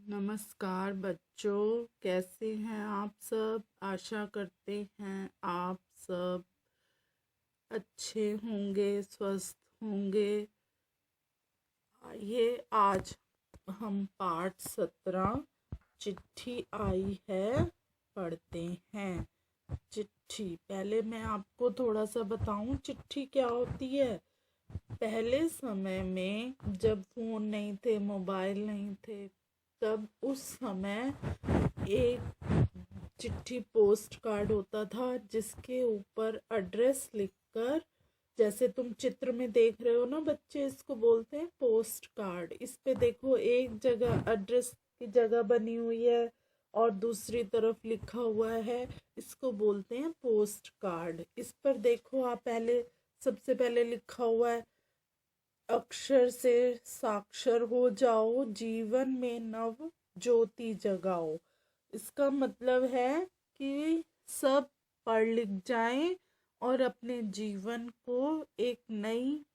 नमस्कार बच्चों, कैसे हैं आप सब। आशा करते हैं आप सब अच्छे होंगे, स्वस्थ होंगे। ये आज हम पाठ 17 चिट्ठी आई है पढ़ते हैं। चिट्ठी, पहले मैं आपको थोड़ा सा बताऊं चिट्ठी क्या होती है। पहले समय में जब फ़ोन नहीं थे, मोबाइल नहीं थे, तब उस समय एक चिट्ठी पोस्ट कार्ड होता था जिसके ऊपर एड्रेस लिखकर, जैसे तुम चित्र में देख रहे हो ना बच्चे, इसको बोलते हैं पोस्ट कार्ड। इस पे देखो एक जगह एड्रेस की जगह बनी हुई है और दूसरी तरफ लिखा हुआ है, इसको बोलते हैं पोस्ट कार्ड। इस पर देखो आप, पहले सबसे पहले लिखा हुआ है, अक्षर से साक्षर हो जाओ, जीवन में नव ज्योति जगाओ। इसका मतलब है कि सब पढ़ लिख जाएं और अपने जीवन को एक नई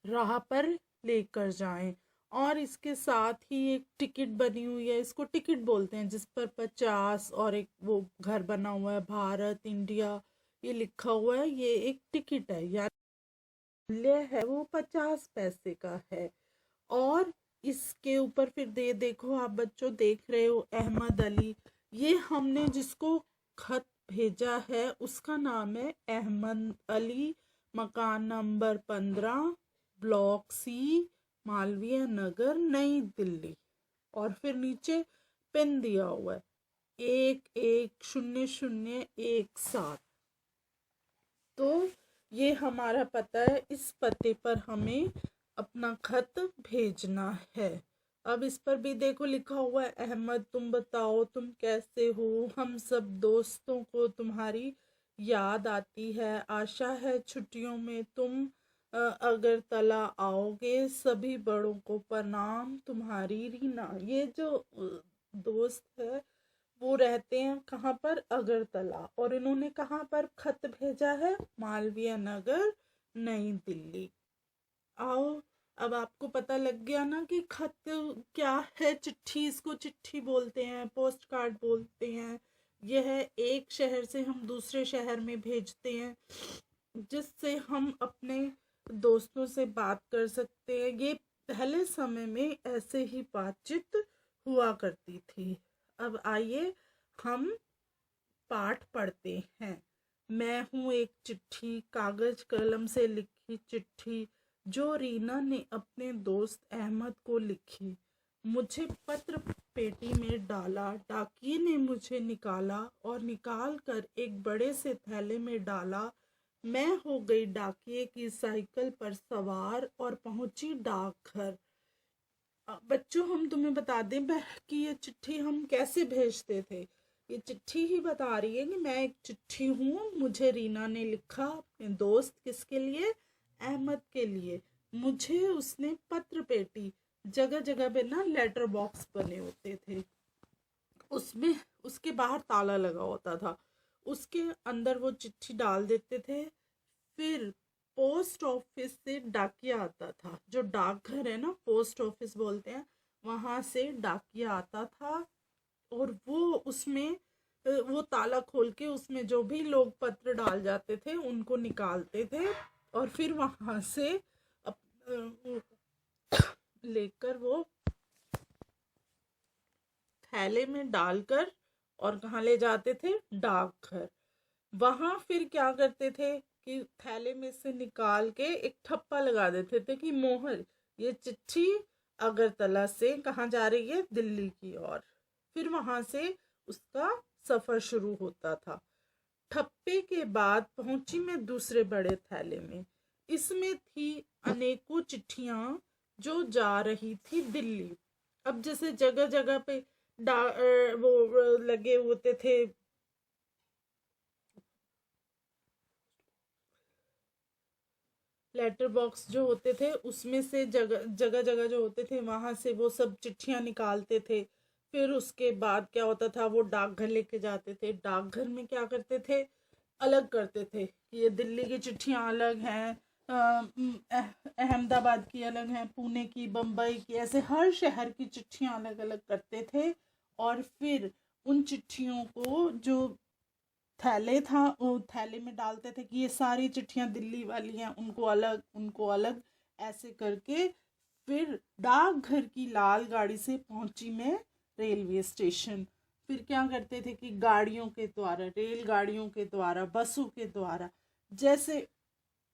राह पर लेकर जाएं। और इसके साथ ही एक टिकट बनी हुई है, इसको टिकट बोलते हैं, जिस पर 50 और एक वो घर बना हुआ है, भारत, इंडिया, ये लिखा हुआ है। ये एक टिकट है, यानी मूल्य है वो 50 पैसे का है। और इसके ऊपर फिर देखो आप बच्चों, देख रहे हो अहमद अली। ये हमने जिसको खत भेजा है उसका नाम है अहमद अली, मकान number 15, block C, Malviya Nagar, नई दिल्ली। और फिर नीचे पिन दिया हुआ है 110017। तो ये हमारा पता है, इस पते पर हमें अपना खत भेजना है। अब इस पर भी देखो लिखा हुआ है, अहमद तुम बताओ तुम कैसे हो, हम सब दोस्तों को तुम्हारी याद आती है, आशा है छुट्टियों में तुम अगरतला आओगे, सभी बड़ों को प्रणाम, तुम्हारी रीना। ये जो दोस्त है वो रहते हैं कहाँ पर, अगरतला। और इन्होंने कहाँ पर खत भेजा है, मालवीय नगर, नई दिल्ली। आओ, अब आपको पता लग गया ना कि खत क्या है। चिट्ठी, इसको चिट्ठी बोलते हैं, पोस्ट कार्ड बोलते हैं। यह एक शहर से हम दूसरे शहर में भेजते हैं, जिससे हम अपने दोस्तों से बात कर सकते हैं। ये पहले समय में ऐसे ही बातचीत हुआ करती थी। अब आइए हम पाठ पढ़ते हैं। मैं हूँ एक चिट्ठी, कागज कलम से लिखी चिट्ठी, जो रीना ने अपने दोस्त अहमद को लिखी। मुझे पत्र पेटी में डाला, डाकिये ने मुझे निकाला और निकाल कर एक बड़े से थैले में डाला। मैं हो गई डाकिये की साइकिल पर सवार और पहुंची डाकघर। बच्चों, हम तुम्हें बता दें कि ये चिट्ठी हम कैसे भेजते थे। ये चिट्ठी ही बता रही है कि मैं एक चिट्ठी हूँ, मुझे रीना ने लिखा अपने दोस्त, किसके लिए, अहमद के लिए। मुझे उसने पत्र पेटी, जगह जगह पे ना लेटर बॉक्स बने होते थे, उसमें उसके बाहर ताला लगा होता था, उसके अंदर वो चिट्ठी डाल देते थे। फिर पोस्ट ऑफिस से डाकिया आता था, जो डाकघर है ना, पोस्ट ऑफिस बोलते हैं, वहां से डाकिया आता था। और वो उसमें वो ताला खोल के उसमें जो भी लोग पत्र डाल जाते थे उनको निकालते थे, और फिर वहां से लेकर वो थैले में डालकर और कहाँ ले जाते थे, डाकघर। वहां फिर क्या करते थे कि थैले में से निकाल के एक ठप्पा लगा देते थे कि मोहर, ये चिट्ठी अगरतला से कहाँ जा रही है, दिल्ली की ओर। फिर वहां से उसका सफर शुरू होता था। ठप्पे के बाद पहुंची मैं दूसरे बड़े थैले में। इसमें थी अनेकों चिट्ठियां जो जा रही थी दिल्ली। अब जैसे जगह जगह पे वो लगे होते थे लेटर बॉक्स जो होते थे, उसमें से जगह जगह जगह जो होते थे वहां से वो सब चिट्ठियां निकालते थे। फिर उसके बाद क्या होता था, वो डाकघर लेके जाते थे। डाकघर में क्या करते थे, अलग करते थे कि ये दिल्ली की चिट्ठियां अलग हैं, अहमदाबाद की अलग हैं, पुणे की, बम्बई की, ऐसे हर शहर की चिट्ठियां अलग अलग करते थे। और फिर उन चिट्ठियों को जो थैले था, वो थैले में डालते थे कि ये सारी चिट्ठियां दिल्ली वाली हैं, उनको अलग ऐसे करके फिर डाकघर की लाल गाड़ी से पहुंची मैं रेलवे स्टेशन। फिर क्या करते थे कि गाड़ियों के द्वारा, रेलगाड़ियों के द्वारा, बसों के द्वारा जैसे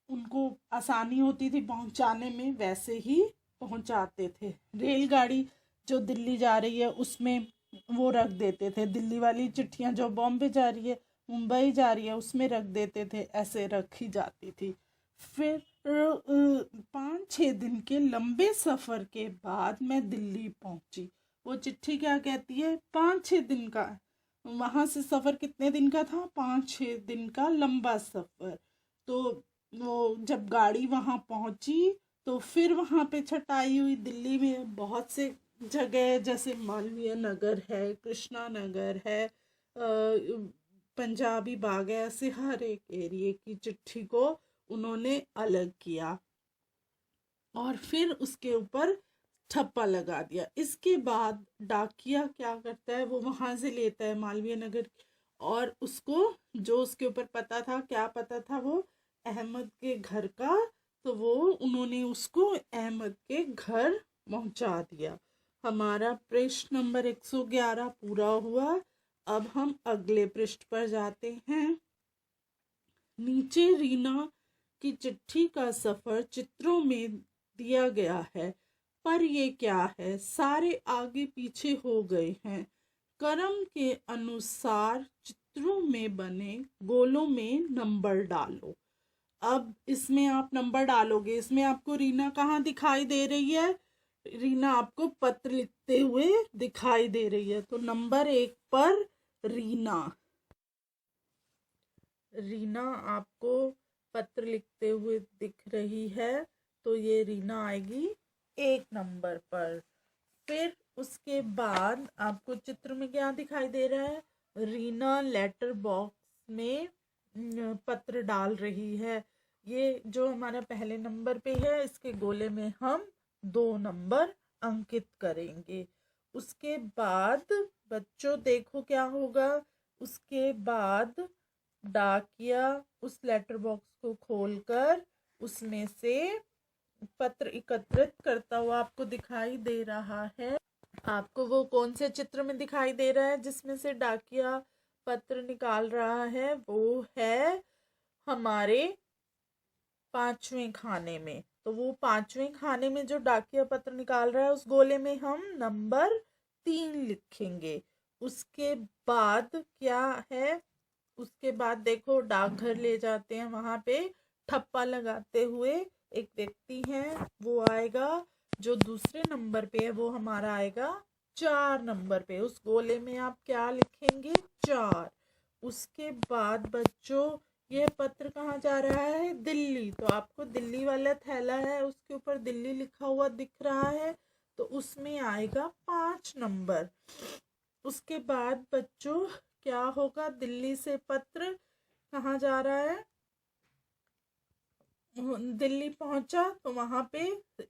उनको आसानी होती थी पहुंचाने में, वैसे ही पहुंचाते थे। रेलगाड़ी जो दिल्ली जा रही है उसमें वो रख देते थे, दिल्ली वाली चिट्ठियां जो बॉम्बे जा रही है, मुंबई जा रही है, उसमें रख देते थे, ऐसे रखी जाती थी। फिर 5-6 दिन के लंबे सफ़र के बाद मैं दिल्ली पहुंची। वो चिट्ठी क्या कहती है, 5-6 दिन का, वहां से सफ़र कितने दिन का था, 5-6 दिन का लंबा सफ़र। तो वो जब गाड़ी वहां पहुंची तो फिर वहां पे छटाई हुई। दिल्ली में बहुत से जगह जैसे मालवीय नगर है, कृष्णा नगर है, पंजाबी बाग है, ऐसे हर एक एरिए की चिट्ठी को उन्होंने अलग किया और फिर उसके ऊपर ठप्पा लगा दिया। इसके बाद डाकिया क्या करता है, वो वहां से लेता है मालवीय नगर और उसको, जो उसके ऊपर पता था, क्या पता था, वो अहमद के घर का, तो वो उन्होंने उसको अहमद के घर पहुंचा दिया। हमारा पृष्ठ नंबर 111 पूरा हुआ। अब हम अगले पृष्ठ पर जाते हैं। नीचे रीना की चिट्ठी का सफर चित्रों में दिया गया है, पर ये क्या है, सारे आगे पीछे हो गए हैं। क्रम के अनुसार चित्रों में बने गोलों में नंबर डालो। अब इसमें आप नंबर डालोगे, इसमें आपको रीना कहाँ दिखाई दे रही है, रीना आपको पत्र लिखते हुए दिखाई दे रही है। तो नंबर 1 पर रीना, रीना आपको पत्र लिखते हुए दिख रही है, तो ये रीना आएगी 1 नंबर पर। फिर उसके बाद आपको चित्र में क्या दिखाई दे रहा है, रीना लेटर बॉक्स में पत्र डाल रही है। ये जो हमारा पहले नंबर पे है, इसके गोले में हम 2 नंबर अंकित करेंगे। उसके बाद बच्चों देखो क्या होगा, उसके बाद डाकिया उस लेटर बॉक्स को खोलकर उसमें से पत्र एकत्रित करता हुआ आपको दिखाई दे रहा है। आपको वो कौन से चित्र में दिखाई दे रहा है जिसमें से डाकिया पत्र निकाल रहा है, वो है हमारे 5वें खाने में। तो वो 5वें खाने में जो डाकिया पत्र निकाल रहा है, उस गोले में हम नंबर 3 लिखेंगे। उसके बाद क्या है, उसके बाद देखो डाकघर ले जाते हैं, वहां पे ठप्पा लगाते हुए एक व्यक्ति है, वो आएगा। जो दूसरे नंबर पे है वो हमारा आएगा 4 नंबर पे। उस गोले में आप क्या लिखेंगे, 4। उसके बाद बच्चों ये पत्र कहाँ जा रहा है, दिल्ली। तो आपको दिल्ली वाला थैला है, उसके ऊपर दिल्ली लिखा हुआ दिख रहा है, तो उसमें आएगा 5 नंबर। उसके बाद बच्चों क्या होगा, दिल्ली से पत्र कहाँ जा रहा है, दिल्ली पहुंचा तो वहां पे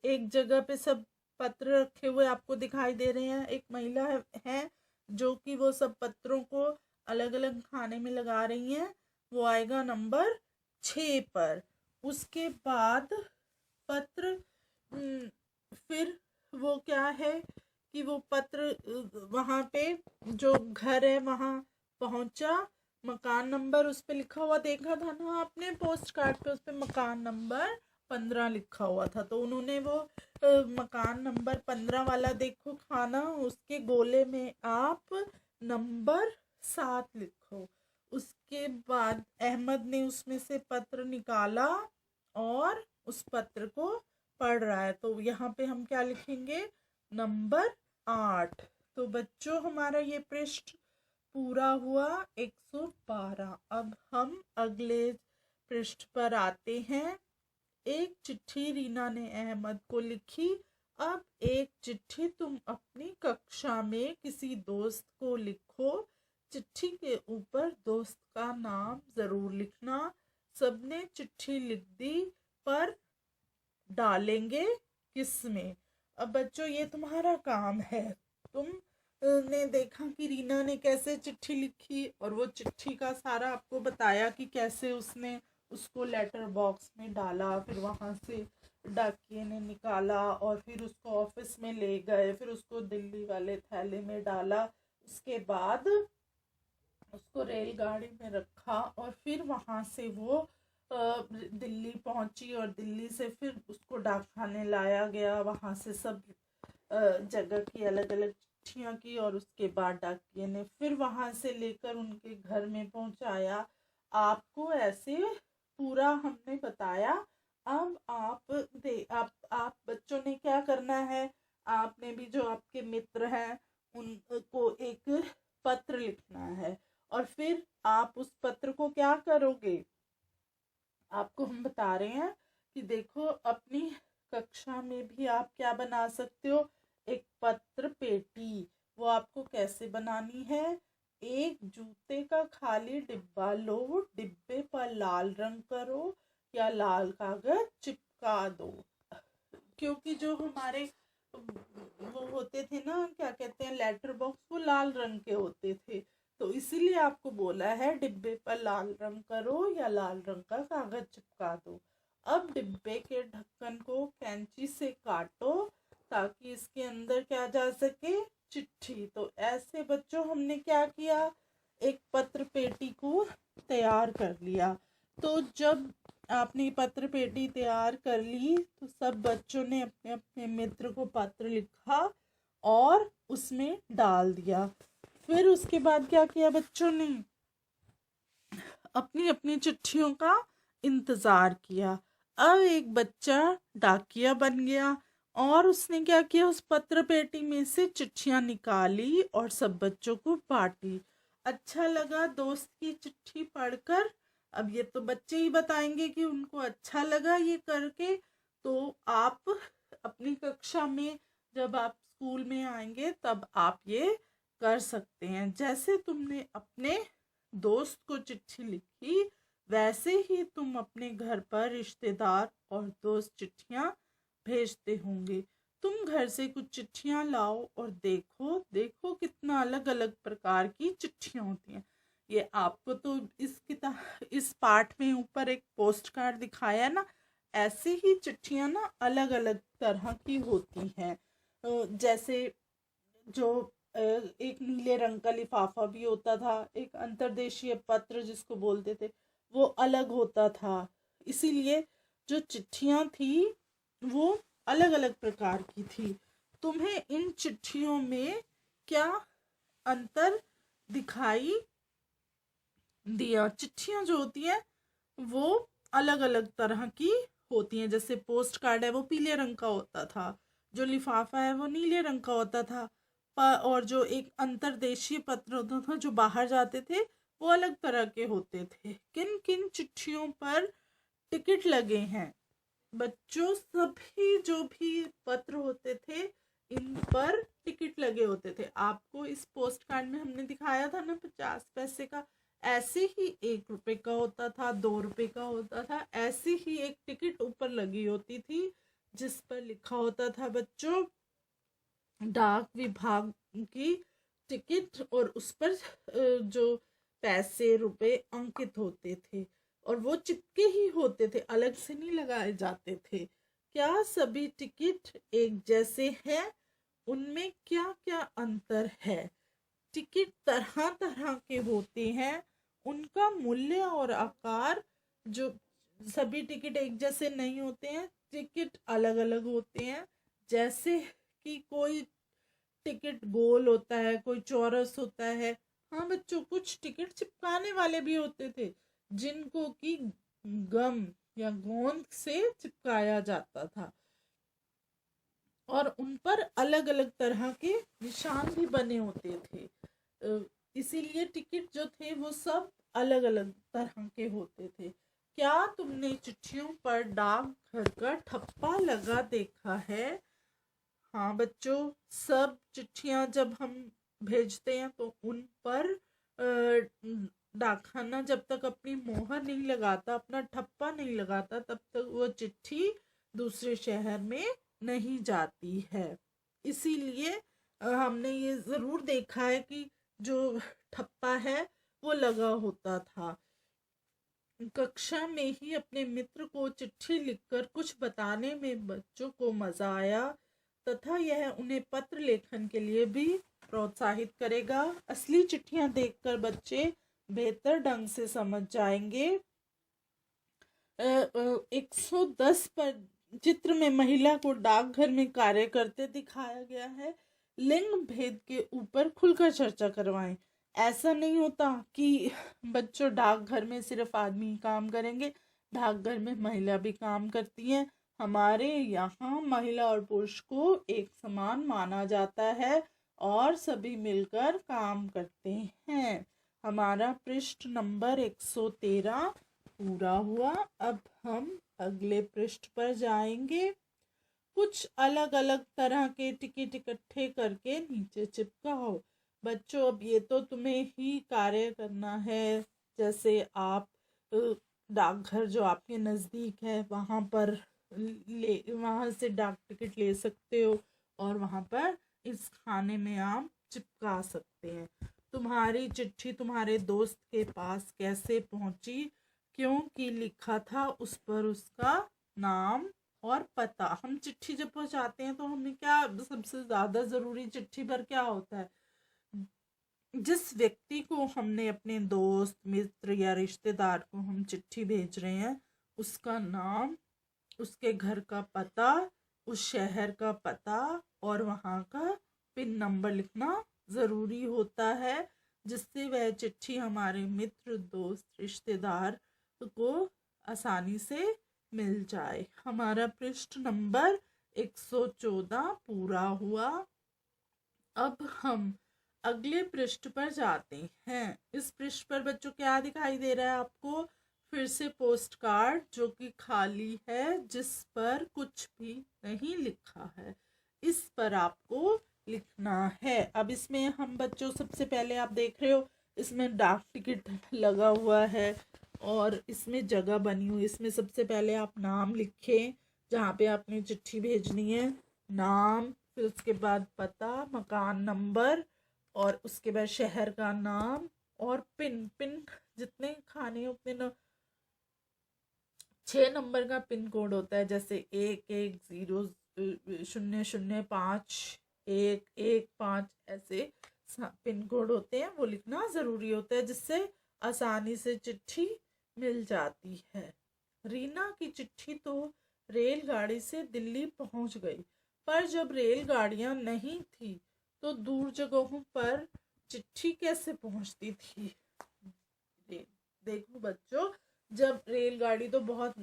एक जगह पे सब पत्र रखे हुए आपको दिखाई दे रहे हैं। एक महिला है जो कि वो सब पत्रों को अलग अलग खाने में लगा रही हैं, वो आएगा नंबर 6 पर। उसके बाद पत्र फिर वो क्या है कि वो पत्र वहां पे जो घर है वहां पहुंचा, मकान नंबर उस पे लिखा हुआ देखा था ना आपने, पोस्ट कार्ड पे उस पे मकान नंबर 15 लिखा हुआ था। तो उन्होंने वो मकान नंबर 15 वाला देखो खाना, उसके गोले में आप नंबर 7 लिखो। उसके बाद अहमद ने उसमें से पत्र निकाला और उस पत्र को पढ़ रहा है, तो यहाँ पे हम क्या लिखेंगे, नंबर 8। तो बच्चों हमारा ये पृष्ठ पूरा हुआ 112। अब हम अगले पृष्ठ पर आते हैं। एक चिट्ठी रीना ने अहमद को लिखी। अब एक चिट्ठी तुम अपनी कक्षा में किसी दोस्त को लिखो। चिट्ठी के ऊपर दोस्त का नाम जरूर लिखना। सबने चिट्ठी लिख दी, पर डालेंगे किसमें। अब बच्चों ये तुम्हारा काम है। तुम ने देखा कि रीना ने कैसे चिट्ठी लिखी और वो चिट्ठी का सारा आपको बताया कि कैसे उसने उसको लेटर बॉक्स में डाला, फिर वहां से डाकिये ने निकाला और फिर उसको ऑफिस में ले गए, फिर उसको दिल्ली वाले थैले में डाला, उसके बाद उसको रेलगाड़ी में रखा और फिर वहां से वो दिल्ली पहुंची और दिल्ली से फिर उसको डाकखाने लाया गया। वहां से सब जगह की अलग अलग चिट्ठियां की और उसके बाद डाकिये ने फिर वहां से लेकर उनके घर में पहुंचाया। आपको ऐसे पूरा हमने बताया। अब आप बच्चों ने क्या करना है, आपने भी जो आपके मित्र हैं उनको एक पत्र लिखना है और फिर आप उस पत्र को क्या करोगे, आपको हम बता रहे हैं कि देखो अपनी कक्षा में भी आप क्या बना सकते हो, एक पत्र पेटी। वो आपको कैसे बनानी है, एक जूते का खाली डिब्बा लो, डिब्बे पर लाल रंग करो या लाल कागज चिपका दो। क्योंकि जो हमारे वो होते थे ना, क्या कहते हैं, लेटर बॉक्स, वो लाल रंग के होते थे, तो इसीलिए आपको बोला है डिब्बे पर लाल रंग करो या लाल रंग का कागज चिपका दो। अब डिब्बे के ढक्कन को कैंची से काटो ताकि इसके अंदर क्या जा सके, चिट्ठी। तो ऐसे बच्चों हमने क्या किया, एक पत्र पेटी को तैयार कर लिया। तो जब आपने पत्र पेटी तैयार कर ली तो सब बच्चों ने अपने अपने मित्र को पत्र लिखा और उसमें डाल दिया। फिर उसके बाद क्या किया बच्चों ने, अपनी अपनी चिट्ठियों का इंतजार किया। अब एक बच्चा डाकिया बन गया और उसने क्या किया, उस पत्र पेटी में से चिट्ठियां निकाली और सब बच्चों को बांटी। अच्छा लगा दोस्त की चिट्ठी पढ़कर। अब ये तो बच्चे ही बताएंगे कि उनको अच्छा लगा ये करके। तो आप अपनी कक्षा में जब आप स्कूल में आएंगे तब आप ये कर सकते हैं। जैसे तुमने अपने दोस्त को चिट्ठी लिखी वैसे ही तुम अपने घर पर रिश्तेदार और दोस्त चिट्ठियां भेजते होंगे। तुम घर से कुछ चिट्ठियां लाओ और देखो देखो कितना अलग अलग प्रकार की चिट्ठियां होती हैं। ये आपको तो इस पाठ में ऊपर एक पोस्ट कार्ड दिखाया ना, ऐसे ही चिट्ठियां ना अलग अलग तरह की होती हैं। जैसे जो एक नीले रंग का लिफाफा भी होता था, एक अंतर्देशीय पत्र जिसको बोलते थे वो अलग होता था। इसीलिए जो चिट्ठियां थी वो अलग अलग प्रकार की थी। तुम्हें इन चिट्ठियों में क्या अंतर दिखाई दिया? चिट्ठियां जो होती हैं वो अलग अलग तरह की होती हैं। जैसे पोस्ट कार्ड है वो पीले रंग का होता था, जो लिफाफा है वो नीले रंग का होता था, और जो एक अंतर्देशीय पत्र होता था जो बाहर जाते थे वो अलग तरह के होते थे। किन किन चिट्ठियों पर टिकट लगे हैं बच्चों? सभी जो भी पत्र होते थे इन पर टिकट लगे होते थे। आपको इस पोस्ट कार्ड में हमने दिखाया था ना 50 पैसे का, ऐसे ही 1 रुपए का होता था, 2 रुपए का होता था। ऐसी ही एक टिकट ऊपर लगी होती थी जिस पर लिखा होता था बच्चों डाक विभाग की टिकट, और उस पर जो पैसे रुपए अंकित होते थे और वो चिपके ही होते थे, अलग से नहीं लगाए जाते थे। क्या सभी टिकट एक जैसे हैं? उनमें क्या क्या अंतर है? टिकट तरह तरह के होते हैं, उनका मूल्य और आकार, जो सभी टिकट एक जैसे नहीं होते हैं, टिकट अलग अलग होते हैं। जैसे कि कोई टिकट गोल होता है, कोई चौरस होता है। हाँ बच्चों, कुछ टिकट चिपकाने वाले भी होते थे जिनको कि गम या गोंद से चिपकाया जाता था और उन पर अलग अलग तरह के निशान भी बने होते थे। इसीलिए टिकट जो थे वो सब अलग अलग तरह के होते थे। क्या तुमने चिट्ठियों पर डाकघर का ठप्पा लगा देखा है? हाँ बच्चों, सब चिट्ठियां जब हम भेजते हैं तो उन पर डाकखाना जब तक अपनी मोहर नहीं लगाता, अपना ठप्पा नहीं लगाता, तब तक वो चिट्ठी दूसरे शहर में नहीं जाती है। इसीलिए हमने ये ज़रूर देखा है कि जो ठप्पा है वो लगा होता था। कक्षा में ही अपने मित्र को चिट्ठी लिखकर कुछ बताने में बच्चों को मजा आया तथा यह उन्हें पत्र लेखन के लिए भी प्रोत्साहित करेगा। असली चिट्ठियां देखकर बच्चे बेहतर ढंग से समझ जाएंगे। 110 पर चित्र में महिला को डाकघर में कार्य करते दिखाया गया है। लिंग भेद के ऊपर खुलकर चर्चा करवाएं। ऐसा नहीं होता कि बच्चों डाकघर में सिर्फ आदमी काम करेंगे, डाकघर में महिला भी काम करती हैं। हमारे यहाँ महिला और पुरुष को एक समान माना जाता है और सभी मिलकर काम करते हैं। हमारा पृष्ठ नंबर 113 पूरा हुआ। अब हम अगले पृष्ठ पर जाएंगे। कुछ अलग अलग तरह के टिकट इकट्ठे करके नीचे चिपकाओ। बच्चों, अब ये तो तुम्हें ही कार्य करना है। जैसे आप डाकघर जो आपके नज़दीक है वहाँ पर वहाँ से डाक टिकट ले सकते हो और वहाँ पर इस खाने में आप चिपका सकते हैं। तुम्हारी चिट्ठी तुम्हारे दोस्त के पास कैसे पहुंची, क्योंकि लिखा था उस पर उसका नाम और पता। हम चिट्ठी जब पहुंचाते हैं तो हमें क्या सबसे ज़्यादा ज़रूरी चिट्ठी पर क्या होता है, जिस व्यक्ति को हमने अपने दोस्त मित्र या रिश्तेदार को हम चिट्ठी भेज रहे हैं उसका नाम, उसके घर का पता, उस शहर का पता और वहाँ का पिन नंबर लिखना ज़रूरी होता है, जिससे वह चिट्ठी हमारे मित्र दोस्त रिश्तेदार को आसानी से मिल जाए। हमारा पृष्ठ नंबर 114 पूरा हुआ। अब हम अगले पृष्ठ पर जाते हैं। इस पृष्ठ पर बच्चों क्या दिखाई दे रहा है आपको? फिर से पोस्ट कार्ड जो कि खाली है, जिस पर कुछ भी नहीं लिखा है। इस पर आपको लिखना है। अब इसमें हम बच्चों सबसे पहले आप देख रहे हो इसमें डाक टिकट लगा हुआ है और इसमें जगह बनी हुई। इसमें सबसे पहले आप नाम लिखें जहाँ पे आपने चिट्ठी भेजनी है, नाम, फिर उसके बाद पता, मकान नंबर और उसके बाद शहर का नाम और पिन जितने खाने उतने 6 नंबर का पिन कोड होता है। जैसे 110005 ऐसे पिन कोड होते हैं, वो लिखना ज़रूरी होता है, जिससे आसानी से चिट्ठी मिल जाती है। रीना की चिट्ठी तो रेलगाड़ी से दिल्ली पहुंच गई, पर जब रेलगाड़ियां नहीं थी तो दूर जगहों पर चिट्ठी कैसे पहुंचती थी? देखो बच्चों, जब रेलगाड़ी तो बहुत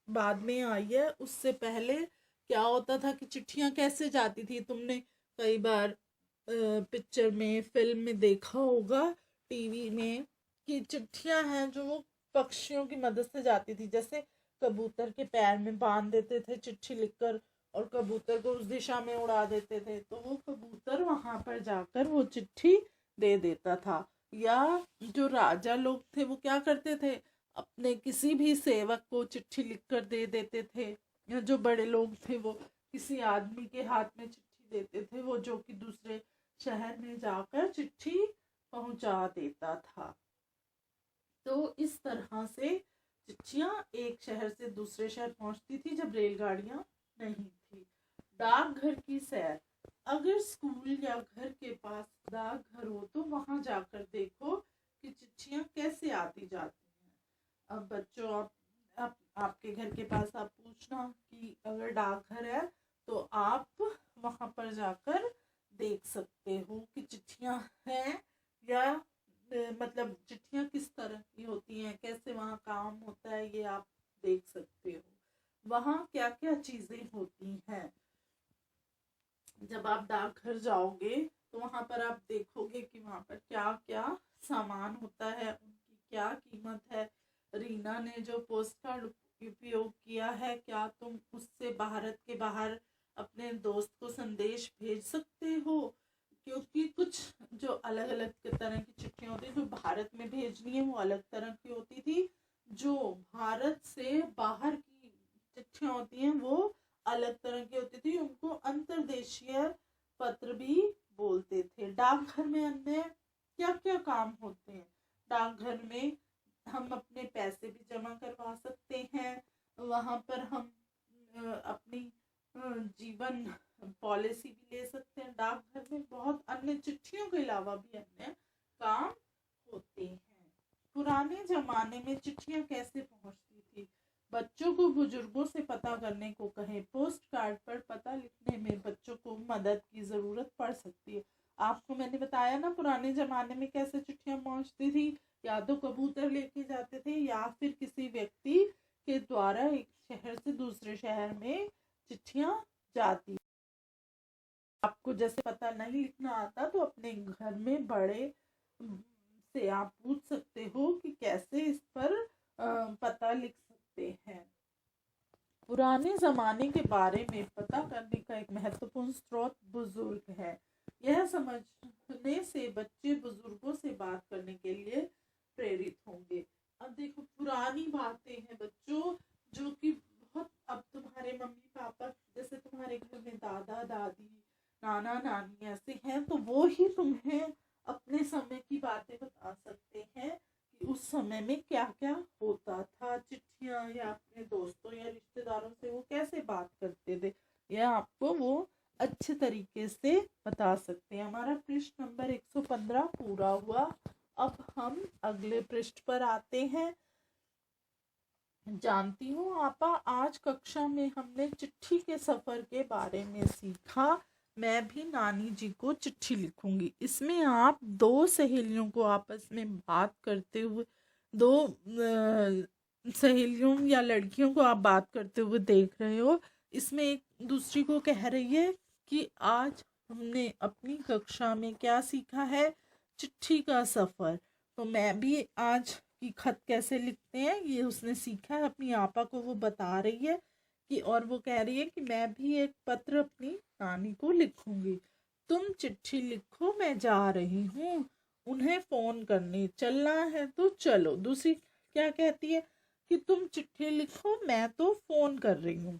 बाद में आई है, उससे पहले क्या होता था कि चिट्ठियां कैसे जाती थी? तुमने कई बार पिक्चर में, फिल्म में देखा होगा, टीवी में, कि चिट्ठियां हैं जो वो पक्षियों की मदद से जाती थी। जैसे कबूतर के पैर में बांध देते थे चिट्ठी लिखकर और कबूतर को उस दिशा में उड़ा देते थे, तो वो कबूतर वहां पर जाकर वो चिट्ठी दे देता था। या जो राजा लोग थे वो क्या करते थे, अपने किसी भी सेवक को चिट्ठी लिखकर दे देते थे। या जो बड़े लोग थे वो किसी आदमी के हाथ में चिट्ठी देते थे, वो जो कि दूसरे शहर में जाकर चिट्ठी पहुंचा देता था। तो इस तरह से चिट्ठियां एक शहर से दूसरे शहर पहुंचती थी जब रेलगाड़ियां नहीं थी। डाकघर की सैर। अगर स्कूल या घर के पास डाकघर हो तो वहां जाकर देखो कि चिट्ठियां कैसे आती जाती हैं। अब बच्चों, आप आपके घर के पास आप पूछना कि अगर डाकघर है तो आप वहां पर जाकर देख सकते हो कि चिट्ठियां हैं या मतलब चिट्ठियां किस तरह की होती हैं, कैसे वहाँ काम होता है, ये आप देख सकते हो। वहाँ क्या क्या चीजें होती हैं। जब आप डाकघर जाओगे तो वहाँ पर आप देखोगे कि वहाँ पर क्या क्या सामान होता है, उनकी क्या कीमत है। रीना ने जो पोस्ट कार्ड उपयोग किया है, क्या तुम उससे भारत के बाहर अपने दोस्त को संदेश भेज सकते हो? क्योंकि कुछ जो अलग अलग तरह की चिट्ठियाँ होती जो भारत में भेजनी है वो अलग तरह की होती थी, जो भारत से बाहर की चिट्ठियाँ होती हैं वो अलग तरह की होती थी। उनको अंतर्देशीय पत्र भी बोलते थे। डाकघर में अन्य क्या क्या काम होते हैं? डाकघर में हम अपने पैसे भी जमा करवा सकते हैं, वहाँ पर हम अपनी जीवन पॉलिसी भी ले सकते हैं। डाकघर में बहुत अन्य चिट्ठियों के अलावा भी अन्य काम होते हैं। पुराने जमाने में चिट्ठियां कैसे पहुंचती थी? बच्चों को बुजुर्गों से पता करने को कहें, पोस्ट कार्ड पर पता लिखने में बच्चों को मदद की जरूरत पड़ सकती है। आपको मैंने बताया ना पुराने जमाने में कैसे चिट्ठियां पहुंचती थी, या तो कबूतर लेके जाते थे या फिर किसी व्यक्ति के द्वारा एक शहर से दूसरे शहर में चिट्ठियां जाती। आपको जैसे पता नहीं लिखना आता तो अपने घर में बड़े से आप पूछ सकते हो कि कैसे इस पर पता लिख सकते हैं। पुराने जमाने के बारे में पता करने का एक महत्वपूर्ण स्रोत बुजुर्ग है। यह समझने से बच्चे बुजुर्गों से बात करने के लिए प्रेरित होंगे। अब देखो पुरानी बातें हैं बच्चों, जो कि बहुत, अब तुम्हारे मम्मी पापा जैसे तुम्हारे घर में दादा दादी नाना नानी ऐसे हैं तो वो ही तुम्हें अपने समय की बातें बता सकते हैं कि उस समय में क्या क्या होता था। चिट्ठियां या अपने दोस्तों या रिश्तेदारों से वो कैसे बात करते थे, यह आपको वो अच्छे तरीके से बता सकते हैं। हमारा पृष्ठ नंबर 115 पूरा हुआ। अब हम अगले पृष्ठ पर आते हैं। जानती हूँ आपा, आज कक्षा में हमने चिट्ठी के सफर के बारे में सीखा। मैं भी नानी जी को चिट्ठी लिखूंगी। इसमें आप दो सहेलियों को आपस में बात करते हुए, दो सहेलियों या लड़कियों को आप बात करते हुए देख रहे हो। इसमें एक दूसरी को कह रही है कि आज हमने अपनी कक्षा में क्या सीखा है, चिट्ठी का सफर। तो मैं भी आज की खत कैसे लिखते हैं ये उसने सीखा है, अपनी आपा को वो बता रही है कि, और वो कह रही है कि मैं भी एक पत्र अपनी नानी को लिखूंगी। तुम चिट्ठी लिखो, मैं जा रही हूँ, उन्हें फोन करने चलना है तो चलो। दूसरी क्या कहती है कि तुम चिट्ठी लिखो, मैं तो फोन कर रही हूँ।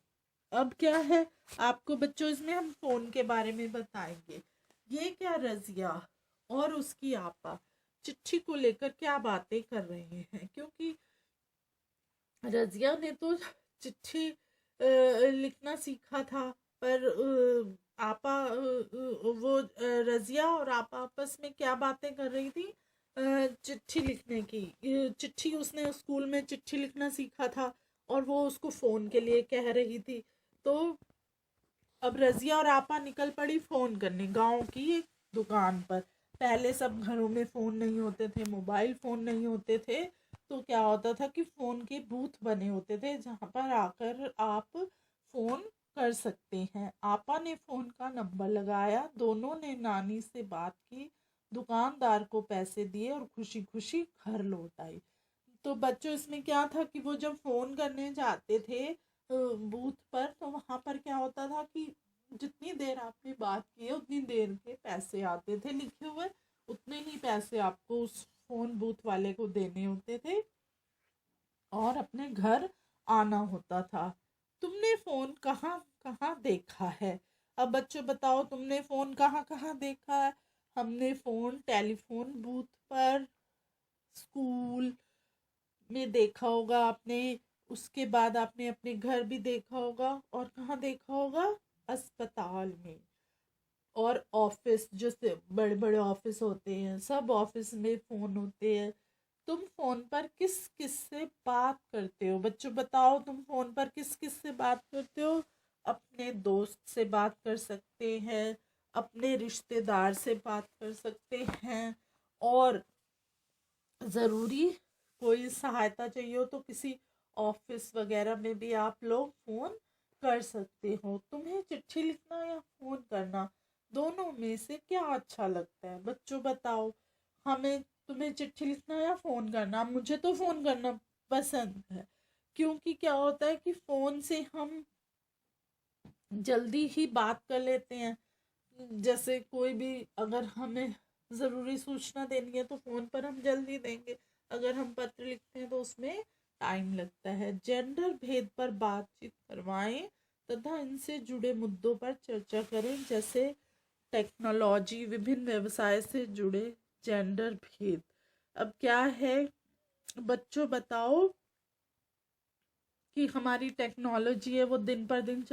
अब क्या है आपको बच्चों, इसमें हम फोन के बारे में बताएंगे। ये क्या रजिया और उसकी आपा चिट्ठी को लेकर क्या बातें कर रहे हैं, क्योंकि रजिया ने तो चिट्ठी लिखना सीखा था, पर आपा वो रजिया और आपा आपस में क्या बातें कर रही थी, चिट्ठी लिखने की। चिट्ठी उसने स्कूल में चिट्ठी लिखना सीखा था और वो उसको फोन के लिए कह रही थी। तो अब रजिया और आपा निकल पड़ी फोन करने गांव की एक दुकान पर। पहले सब घरों में फ़ोन नहीं होते थे, मोबाइल फ़ोन नहीं होते थे, तो क्या होता था कि फ़ोन के बूथ बने होते थे जहाँ पर आकर आप फ़ोन कर सकते हैं। आपा ने फ़ोन का नंबर लगाया, दोनों ने नानी से बात की, दुकानदार को पैसे दिए और खुशी खुशी घर लौट आई। तो बच्चों इसमें क्या था कि वो जब फ़ोन करने जाते थे बूथ पर, तो वहाँ पर क्या होता था कि जितनी देर आपने बात की है उतनी देर के पैसे आते थे लिखे हुए, उतने ही पैसे आपको उस फोन बूथ वाले को देने होते थे और अपने घर आना होता था। तुमने फोन कहाँ कहाँ देखा है? अब बच्चों बताओ, तुमने फोन कहाँ कहाँ देखा है? हमने फोन टेलीफोन बूथ पर, स्कूल में देखा होगा आपने, उसके बाद आपने अपने घर भी देखा होगा, और कहाँ देखा होगा? अस्पताल में, और ऑफिस, जैसे बड़े बड़े ऑफिस होते हैं, सब ऑफिस में फ़ोन होते हैं। तुम फ़ोन पर किस किस से बात करते हो? बच्चों बताओ, तुम फ़ोन पर किस किस से बात करते हो? अपने दोस्त से बात कर सकते हैं, अपने रिश्तेदार से बात कर सकते हैं, और ज़रूरी कोई सहायता चाहिए हो तो किसी ऑफिस वगैरह में भी आप लोग फ़ोन कर सकते हो। तुम्हें चिट्ठी लिखना या फ़ोन करना, दोनों में से क्या अच्छा लगता है? बच्चों बताओ, हमें तुम्हें चिट्ठी लिखना या फ़ोन करना? मुझे तो फ़ोन करना पसंद है, क्योंकि क्या होता है कि फ़ोन से हम जल्दी ही बात कर लेते हैं। जैसे कोई भी अगर हमें ज़रूरी सूचना देनी है तो फ़ोन पर हम जल्दी देंगे, अगर हम पत्र लिखते हैं तो उसमें टाइम लगता है। जेंडर भेद पर बातचीत करवाएं तथा इनसे जुड़े मुद्दों पर चर्चा करें, जैसे टेक्नोलॉजी, विभिन्न व्यवसाय से जुड़े जेंडर भेद। अब क्या है बच्चों, बताओ कि हमारी टेक्नोलॉजी है वो दिन पर दिन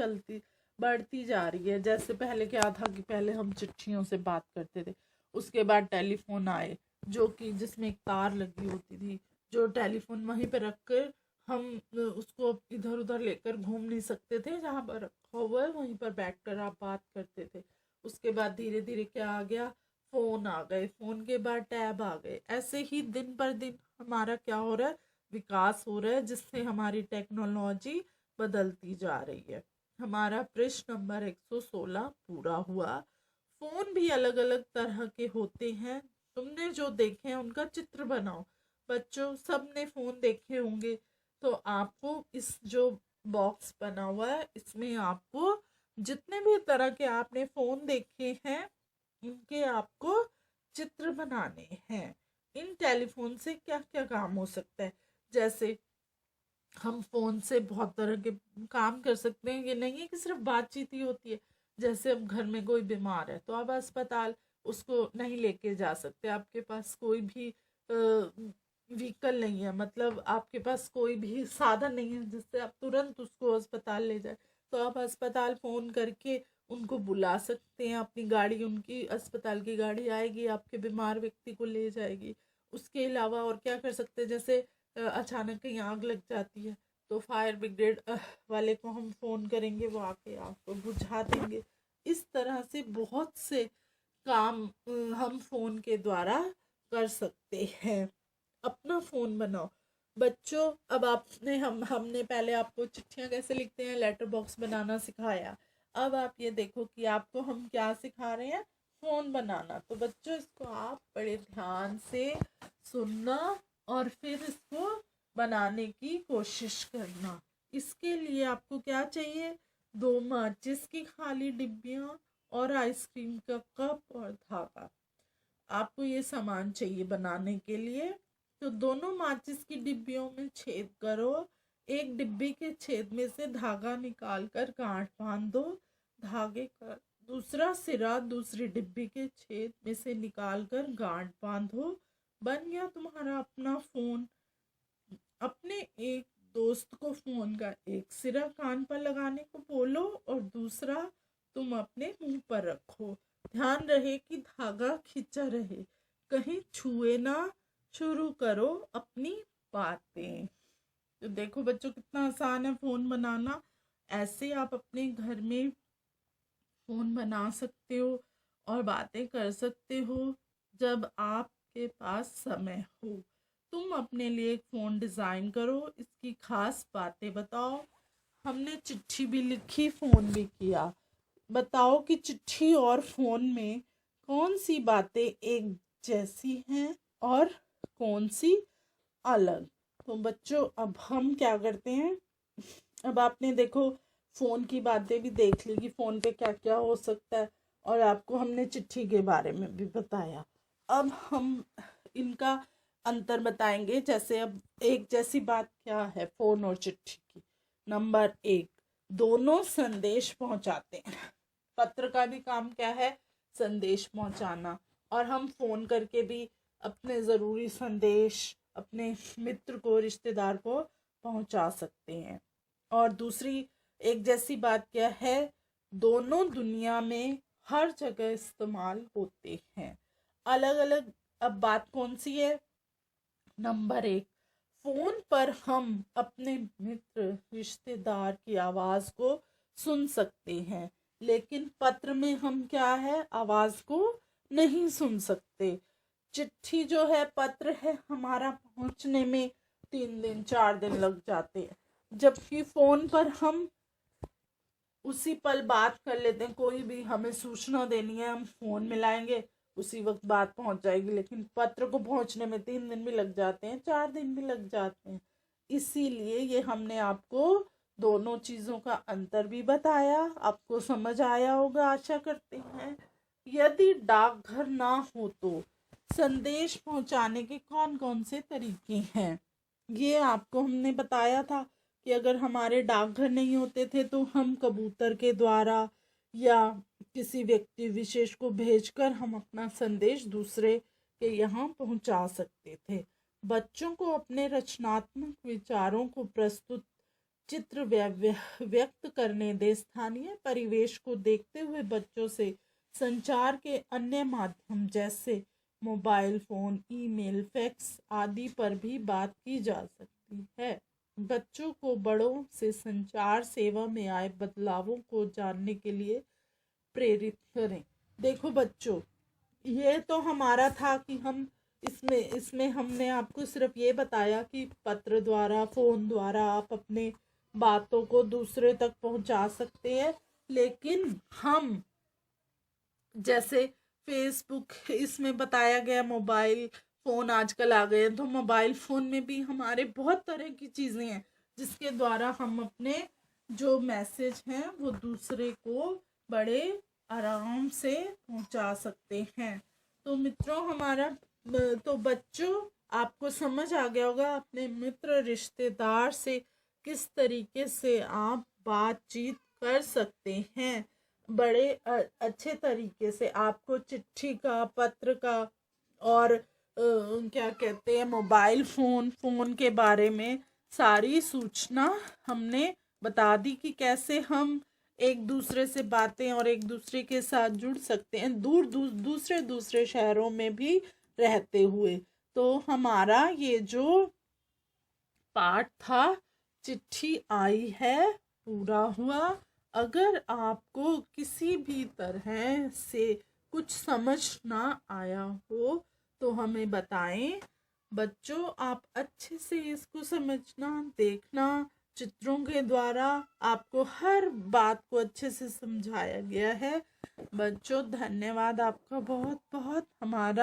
बढ़ती जा रही है। जैसे पहले क्या था कि पहले हम चिट्ठियों से बात करते थे, उसके बाद टेलीफोन आए जो कि जिसमें एक तार लगी होती थी, जो टेलीफोन वहीं पे रख कर हम उसको इधर उधर लेकर घूम नहीं सकते थे, जहाँ पर रखा हुआ है वहीं पर बैठकर आप बात करते थे। उसके बाद धीरे धीरे क्या आ गया, फ़ोन आ गए, फ़ोन के बाद टैब आ गए। ऐसे ही दिन पर दिन हमारा क्या हो रहा है, विकास हो रहा है, जिससे हमारी टेक्नोलॉजी बदलती जा रही है। हमारा पृष्ठ नंबर 116 पूरा हुआ। फ़ोन भी अलग अलग तरह के होते हैं, तुमने जो देखे हैं उनका चित्र बनाओ। बच्चों सब ने फ़ोन देखे होंगे, तो आपको इस जो बॉक्स बना हुआ है इसमें आपको जितने भी तरह के आपने फ़ोन देखे हैं उनके आपको चित्र बनाने हैं। इन टेलीफोन से क्या क्या काम हो सकता है, जैसे हम फ़ोन से बहुत तरह के काम कर सकते हैं। ये नहीं है कि सिर्फ बातचीत ही होती है। जैसे अब घर में कोई बीमार है तो आप अस्पताल उसको नहीं लेके जा सकते, आपके पास कोई भी व्हीकल नहीं है, मतलब आपके पास कोई भी साधन नहीं है जिससे आप तुरंत उसको अस्पताल ले जाए, तो आप अस्पताल फ़ोन करके उनको बुला सकते हैं, अपनी गाड़ी, उनकी अस्पताल की गाड़ी आएगी, आपके बीमार व्यक्ति को ले जाएगी। उसके अलावा और क्या कर सकते हैं, जैसे अचानक कहीं आग लग जाती है तो फायर ब्रिगेड वाले को हम फ़ोन करेंगे, वो आके आग को बुझा देंगे। इस तरह से बहुत से काम हम फ़ोन के द्वारा कर सकते हैं। अपना फ़ोन बनाओ बच्चों। अब आपने हमने पहले आपको चिट्ठियाँ कैसे लिखते हैं, लेटर बॉक्स बनाना सिखाया। अब आप ये देखो कि आपको हम क्या सिखा रहे हैं, फ़ोन बनाना। तो बच्चों इसको आप बड़े ध्यान से सुनना और फिर इसको बनाने की कोशिश करना। इसके लिए आपको क्या चाहिए, 2 माचिस की खाली डिब्बियाँ और आइसक्रीम का कप और धागा। आपको ये सामान चाहिए बनाने के लिए। तो दोनों माचिस की डिब्बियों में छेद करो, एक डिब्बी के छेद में से धागा निकालकर गांठ बांध दो, धागे का दूसरा सिरा दूसरी डिब्बी के छेद में से निकालकर गांठ बांधो। बन गया तुम्हारा अपना फ़ोन। अपने एक दोस्त को फ़ोन का एक सिरा कान पर लगाने को बोलो और दूसरा तुम अपने मुंह पर रखो। ध्यान रहे कि धागा खिंचा रहे, कहीं छुए ना। शुरू करो अपनी बातें। तो देखो बच्चों कितना आसान है फ़ोन बनाना। ऐसे आप अपने घर में फ़ोन बना सकते हो और बातें कर सकते हो जब आपके पास समय हो। तुम अपने लिए एक फ़ोन डिज़ाइन करो, इसकी खास बातें बताओ। हमने चिट्ठी भी लिखी, फ़ोन भी किया। बताओ कि चिट्ठी और फ़ोन में कौन सी बातें एक जैसी हैं और कौन सी अलग। तो बच्चों अब हम क्या करते हैं, अब आपने देखो फ़ोन की बातें भी देख ली कि फ़ोन पे क्या क्या हो सकता है, और आपको हमने चिट्ठी के बारे में भी बताया। अब हम इनका अंतर बताएंगे। जैसे अब एक जैसी बात क्या है फ़ोन और चिट्ठी की। नंबर 1, दोनों संदेश पहुंचाते हैं। पत्र का भी काम क्या है, संदेश पहुंचाना, और हम फ़ोन करके भी अपने ज़रूरी संदेश अपने मित्र को, रिश्तेदार को पहुंचा सकते हैं। और दूसरी एक जैसी बात क्या है, दोनों दुनिया में हर जगह इस्तेमाल होते हैं। अलग अलग अब बात कौन सी है, नंबर 1, फ़ोन पर हम अपने मित्र रिश्तेदार की आवाज़ को सुन सकते हैं, लेकिन पत्र में हम क्या है, आवाज़ को नहीं सुन सकते। चिट्ठी जो है, पत्र है, हमारा पहुंचने में 3 दिन 4 दिन लग जाते हैं, जबकि फ़ोन पर हम उसी पल बात कर लेते हैं। कोई भी हमें सूचना देनी है, हम फ़ोन मिलाएंगे, उसी वक्त बात पहुंच जाएगी। लेकिन पत्र को पहुंचने में 3 दिन भी लग जाते हैं, 4 दिन भी लग जाते हैं। इसीलिए ये हमने आपको दोनों चीज़ों का अंतर भी बताया। आपको समझ आया होगा, आशा करते हैं। यदि डाकघर ना हो तो संदेश पहुंचाने के कौन कौन से तरीके हैं। ये आपको हमने बताया था कि अगर हमारे डाकघर नहीं होते थे तो हम कबूतर के द्वारा या किसी व्यक्ति विशेष को भेजकर हम अपना संदेश दूसरे के यहाँ पहुंचा सकते थे। बच्चों को अपने रचनात्मक विचारों को प्रस्तुत चित्र व्यक्त करने दे। स्थानीय परिवेश को देखते हुए बच्चों से संचार के अन्य माध्यम जैसे मोबाइल फोन, ईमेल, फैक्स आदि पर भी बात की जा सकती है। बच्चों को बड़ों से संचार सेवा में आए बदलावों को जानने के लिए प्रेरित करें। देखो बच्चों, ये तो हमारा था कि हम इसमें हमने आपको सिर्फ ये बताया कि पत्र द्वारा, फोन द्वारा आप अपने बातों को दूसरे तक पहुंचा सकते हैं। लेकिन हम जैसे फेसबुक, इसमें बताया गया मोबाइल फ़ोन आजकल आ गए हैं, तो मोबाइल फ़ोन में भी हमारे बहुत तरह की चीज़ें हैं जिसके द्वारा हम अपने जो मैसेज हैं वो दूसरे को बड़े आराम से पहुंचा सकते हैं। तो मित्रों, तो बच्चों, आपको समझ आ गया होगा अपने मित्र रिश्तेदार से किस तरीके से आप बातचीत कर सकते हैं। बड़े अच्छे तरीके से आपको चिट्ठी का, पत्र का और क्या कहते हैं मोबाइल फ़ोन के बारे में सारी सूचना हमने बता दी कि कैसे हम एक दूसरे से बातें और एक दूसरे के साथ जुड़ सकते हैं दूसरे शहरों में भी रहते हुए। तो हमारा ये जो पाठ था, चिट्ठी आई है, पूरा हुआ। अगर आपको किसी भी तरह से कुछ समझ ना आया हो तो हमें बताएं। बच्चों, आप अच्छे से इसको समझना, देखना। चित्रों के द्वारा आपको हर बात को अच्छे से समझाया गया है। बच्चों, धन्यवाद आपका बहुत बहुत। हमारा